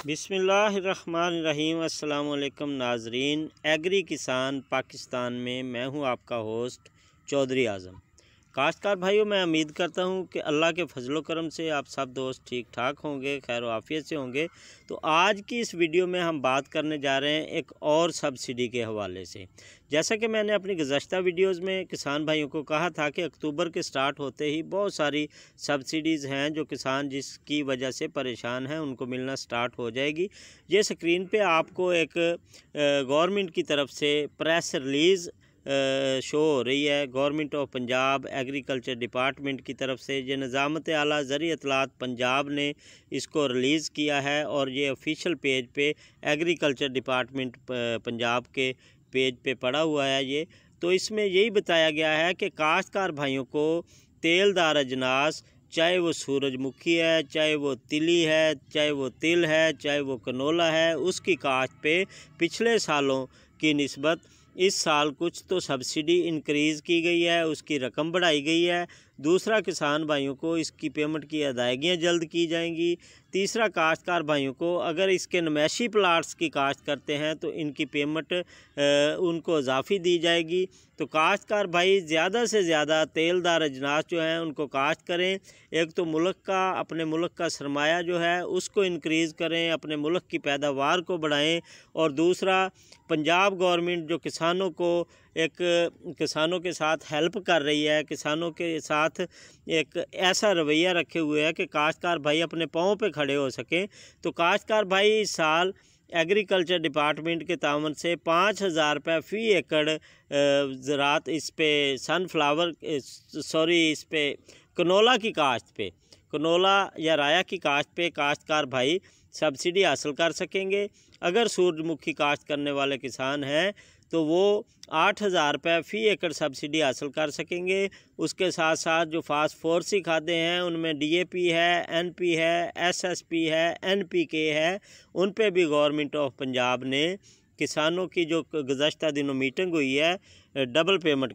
बिस्मिल्लाहिर्रहमानिर्रहीम। अस्सलाम वालेकुम नाजरीन। एग्री किसान पाकिस्तान में मैं हूं आपका होस्ट चौधरी आज़म। काश्तकार भाइयों, मैं उम्मीद करता हूं कि अल्लाह के फजलो करम से आप सब दोस्त ठीक ठाक होंगे, खैर आफियत से होंगे। तो आज की इस वीडियो में हम बात करने जा रहे हैं एक और सब्सिडी के हवाले से। जैसा कि मैंने अपनी गुज़श्ता वीडियोस में किसान भाइयों को कहा था कि अक्टूबर के स्टार्ट होते ही बहुत सारी सब्सिडीज़ हैं जो किसान जिसकी वजह से परेशान हैं उनको मिलना स्टार्ट हो जाएगी। ये स्क्रीन पे आपको एक गवर्नमेंट की तरफ से प्रेस रिलीज़ शो हो रही है। Government of Punjab agriculture department की तरफ से ये निज़ामत आला ज़री इत्तलात पंजाब ने इसको रिलीज़ किया है और ये ऑफिशियल पेज पे एग्रीकल्चर डिपार्टमेंट पंजाब के पेज पे पड़ा हुआ है। ये तो इसमें यही बताया गया है कि काश्तकार भाइयों को तेलदार अजनास, चाहे वो सूरजमुखी है, चाहे वो तिली है, चाहे वो तिल है, चाहे वो कनोला है, उसकी काश्त पे पिछले सालों की निस्बत इस साल कुछ तो सब्सिडी इंक्रीज़ की गई है, उसकी रकम बढ़ाई गई है। दूसरा, किसान भाइयों को इसकी पेमेंट की अदायगियाँ जल्द की जाएंगी। तीसरा, काश्तकार भाइयों को अगर इसके नमैशी प्लाट्स की काश्त करते हैं तो इनकी पेमेंट उनको इजाफ़ी दी जाएगी। तो काश्तकार भाई ज़्यादा से ज़्यादा तेलदार अजनास जो हैं उनको काश्त करें। एक तो मुल्क का, अपने मुल्क का सरमाया जो है उसको इंक्रीज़ करें, अपने मुल्क की पैदावार को बढ़ाएं। और दूसरा, पंजाब गवर्नमेंट जो किसानों को किसानों के साथ हेल्प कर रही है, किसानों के साथ एक ऐसा रवैया रखे हुए है कि काश्तकार भाई अपने पाँव पे खड़े हो सकें। तो काश्तकार भाई इस साल एग्रीकल्चर डिपार्टमेंट के तावन से 5,000 रुपये फ़ी एकड़ ज़रात इस पे इस पे कनोला की काश्त पे, कनोला या राया की काश्त पे काश्तकार भाई सब्सिडी हासिल कर सकेंगे। अगर सूरजमुखी काश्त करने वाले किसान हैं तो वो 8,000 रुपये फ़ी एकड़ सब्सिडी हासिल कर सकेंगे। उसके साथ साथ जो फास्फोरसी खादें हैं उनमें DAP है, NP है, SSP है, NPK है, उन पे भी गवर्नमेंट ऑफ पंजाब ने किसानों की जो गुज़श्ता दिनों मीटिंग हुई है डबल पेमेंट